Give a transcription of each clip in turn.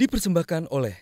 dipersembahkan oleh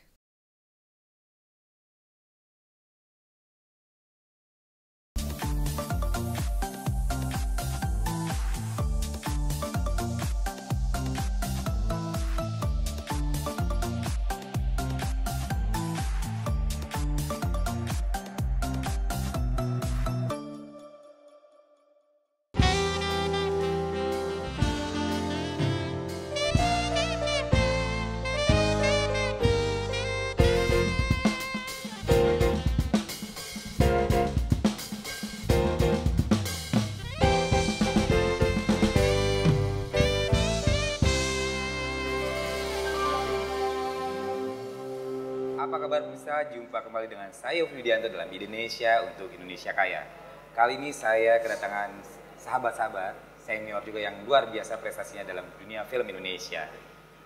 Apa kabar pemirsa? Jumpa kembali dengan saya Widianto dalam Indonesia untuk Indonesia Kaya. Kali ini saya kedatangan sahabat-sahabat senior juga yang luar biasa prestasinya dalam dunia film Indonesia.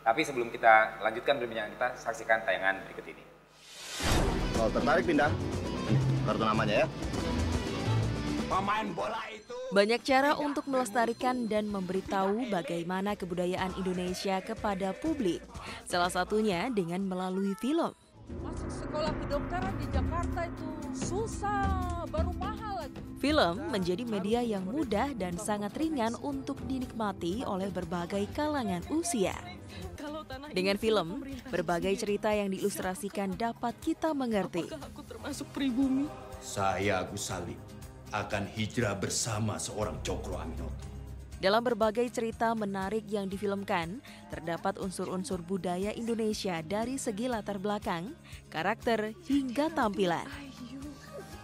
Tapi sebelum kita lanjutkan perbincangan kita, saksikan tayangan berikut ini. Kalau tertarik pindah, kartu namanya ya. Pemain bola itu Banyak cara untuk melestarikan dan memberitahu bagaimana kebudayaan Indonesia kepada publik. Salah satunya dengan melalui film. Masuk sekolah kedokteran di Jakarta itu susah, baru mahal lagi. Film menjadi media yang mudah dan sangat ringan untuk dinikmati oleh berbagai kalangan usia. Dengan film, berbagai cerita yang diilustrasikan dapat kita mengerti. Aku termasuk pribumi. Saya Agus Salim akan hijrah bersama seorang Cokro Aminoto. Dalam berbagai cerita menarik yang difilmkan, terdapat unsur-unsur budaya Indonesia dari segi latar belakang, karakter, hingga tampilan.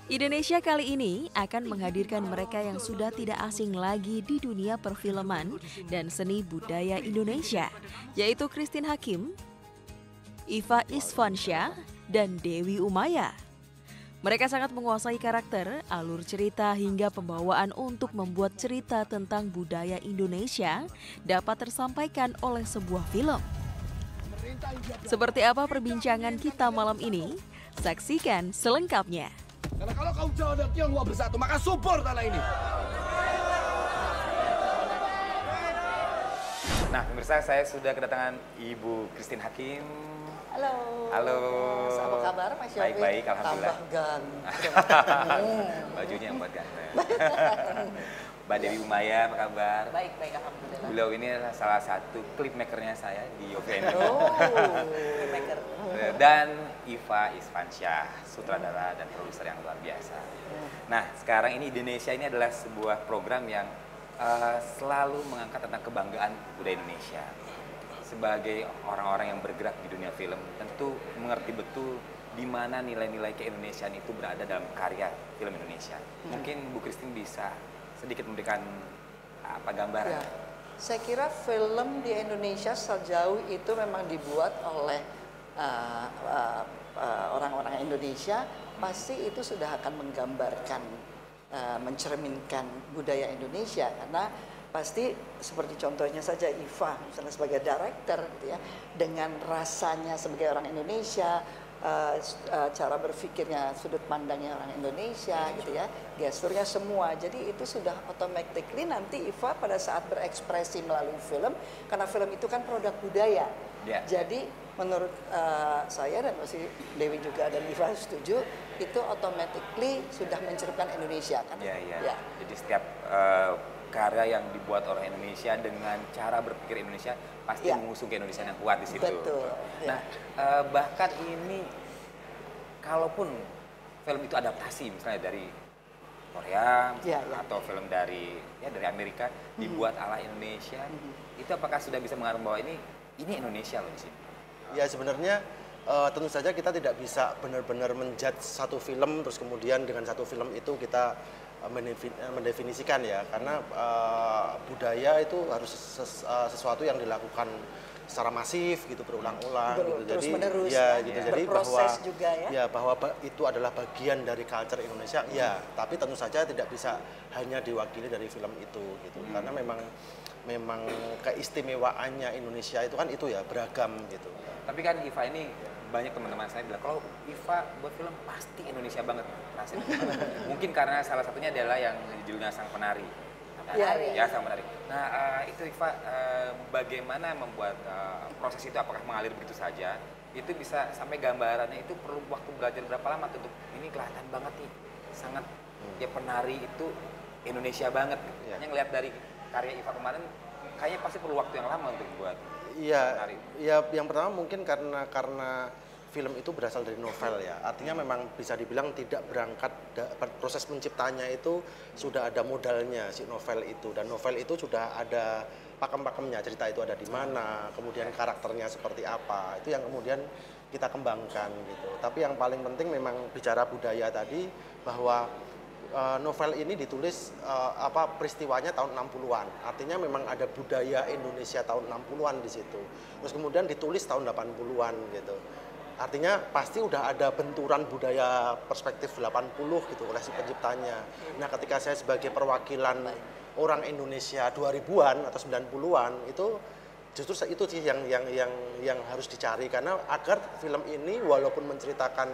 Indonesia kali ini akan menghadirkan mereka yang sudah tidak asing lagi di dunia perfilman dan seni budaya Indonesia, yaitu Christine Hakim, Iva Isfansyah, dan Dewi Umaya. Mereka sangat menguasai karakter, alur cerita hingga pembawaan untuk membuat cerita tentang budaya Indonesia dapat tersampaikan oleh sebuah film. Seperti apa perbincangan kita malam ini? Saksikan selengkapnya. Karena kalau kaum Jawa dan Tionghoa bersatu, maka subur tanah ini. Nah, pemirsa, saya sudah kedatangan Ibu Christine Hakim. Halo. Halo. Apa kabar Mas Yofi? Baik-baik, alhamdulillah. Tambah ganteng. Bajunya yang buat ganteng. Mbak Dewi Umaya, apa kabar? Baik-baik, alhamdulillah. Beliau ini adalah salah satu klip makernya saya di OVN. Oh, filmmaker. Dan Iva Isfansyah, sutradara dan produser yang luar biasa. Nah, sekarang ini Indonesia ini adalah sebuah program yang selalu mengangkat tentang kebanggaan budaya Indonesia. Sebagai orang-orang yang bergerak di dunia film, tentu mengerti betul di mana nilai-nilai keindonesiaan itu berada dalam karya film Indonesia. Mungkin Bu Christine bisa sedikit memberikan apa gambaran? Ya, saya kira film di Indonesia sejauh itu memang dibuat oleh orang-orang Indonesia, pasti itu sudah akan menggambarkan, mencerminkan budaya Indonesia, karena pasti seperti contohnya saja Iva misalnya sebagai director gitu ya, dengan rasanya sebagai orang Indonesia, cara berpikirnya, sudut pandangnya orang Indonesia gitu ya, gesturnya semua. Jadi itu sudah automatically nanti Iva pada saat berekspresi melalui film, karena film itu kan produk budaya. Yeah. Jadi menurut saya dan masih Dewi juga dan Iva setuju, itu automatically sudah mencerminkan Indonesia kan? Ya. Jadi setiap karya yang dibuat orang Indonesia dengan cara berpikir Indonesia pasti mengusung ke Indonesia yang kuat di situ. Betul. Nah, bahkan ini kalaupun film itu adaptasi misalnya dari Korea atau film dari Amerika dibuat ala Indonesia, itu apakah sudah bisa mengatakan bahwa ini Indonesia loh di sini? Ya sebenarnya tentu saja kita tidak bisa benar-benar menjudge satu film terus kemudian dengan satu film itu kita mendefinisikan ya, karena budaya itu harus sesuatu yang dilakukan secara masif gitu, berulang-ulang gitu. Terus jadi menerus jadi bahwa juga bahwa itu adalah bagian dari culture Indonesia ya, tapi tentu saja tidak bisa hanya diwakili dari film itu gitu, karena memang keistimewaannya Indonesia itu kan itu ya beragam gitu. Tapi kan Iva ini banyak teman-teman saya bilang kalau Iva buat film pasti Indonesia banget rasanya. Mungkin karena salah satunya adalah yang judulnya Sang Penari. Sang Penari. Nah itu Iva bagaimana membuat proses itu, apakah mengalir begitu saja itu bisa sampai gambarannya itu perlu waktu belajar berapa lama tuh untuk ini kelihatan banget nih, sangat ya penari itu Indonesia banget. Hanya ngelihat dari karya Iva kemarin, kayaknya pasti perlu waktu yang lama untuk buat penari. Iya, yang pertama mungkin karena film itu berasal dari novel ya, artinya memang bisa dibilang tidak berangkat, proses menciptanya itu sudah ada modalnya si novel itu, dan novel itu sudah ada pakem-pakemnya, cerita itu ada di mana, kemudian karakternya seperti apa, itu yang kemudian kita kembangkan gitu. Tapi yang paling penting memang bicara budaya tadi, bahwa novel ini ditulis peristiwanya tahun 60-an. Artinya memang ada budaya Indonesia tahun 60-an di situ. Terus kemudian ditulis tahun 80-an gitu. Artinya pasti udah ada benturan budaya perspektif 80 gitu oleh si penciptanya. Nah, ketika saya sebagai perwakilan orang Indonesia 2000-an atau 90-an, itu justru itu sih yang harus dicari, karena agar film ini walaupun menceritakan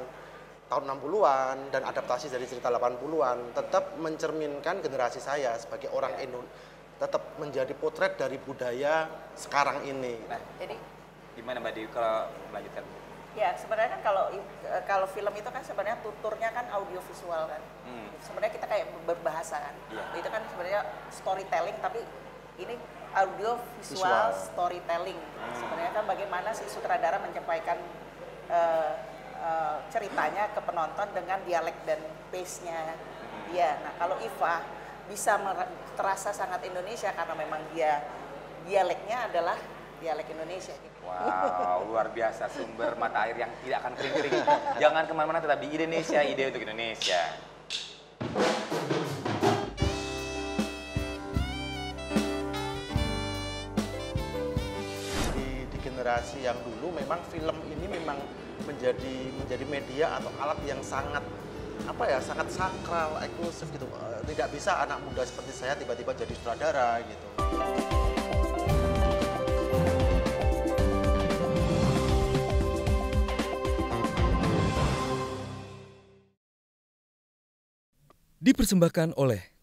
tahun 60-an dan adaptasi dari cerita 80-an tetap mencerminkan generasi saya sebagai orang Indonesia, tetap menjadi potret dari budaya sekarang ini. Nah, jadi gimana Mbak Dewi kalau melanjutkan? Ya, sebenarnya kan kalau film itu kan sebenarnya tuturnya kan audiovisual kan. Sebenarnya kita kayak berbahasa kan. Itu kan sebenarnya storytelling, tapi ini audiovisual storytelling. Sebenarnya kan bagaimana si sutradara menyampaikan ceritanya ke penonton dengan dialek dan pace-nya dia. Nah, kalau Iva bisa terasa sangat Indonesia karena memang dia dialeknya adalah dialek Indonesia. Wow, luar biasa, sumber mata air yang tidak akan kering-kering. Jangan kemana-mana, tetap di Indonesia, ide untuk Indonesia. Di generasi yang dulu memang film ini memang menjadi media atau alat yang sangat sangat sakral, eksklusif gitu. Tidak bisa anak muda seperti saya tiba-tiba jadi sutradara gitu. Dipersembahkan oleh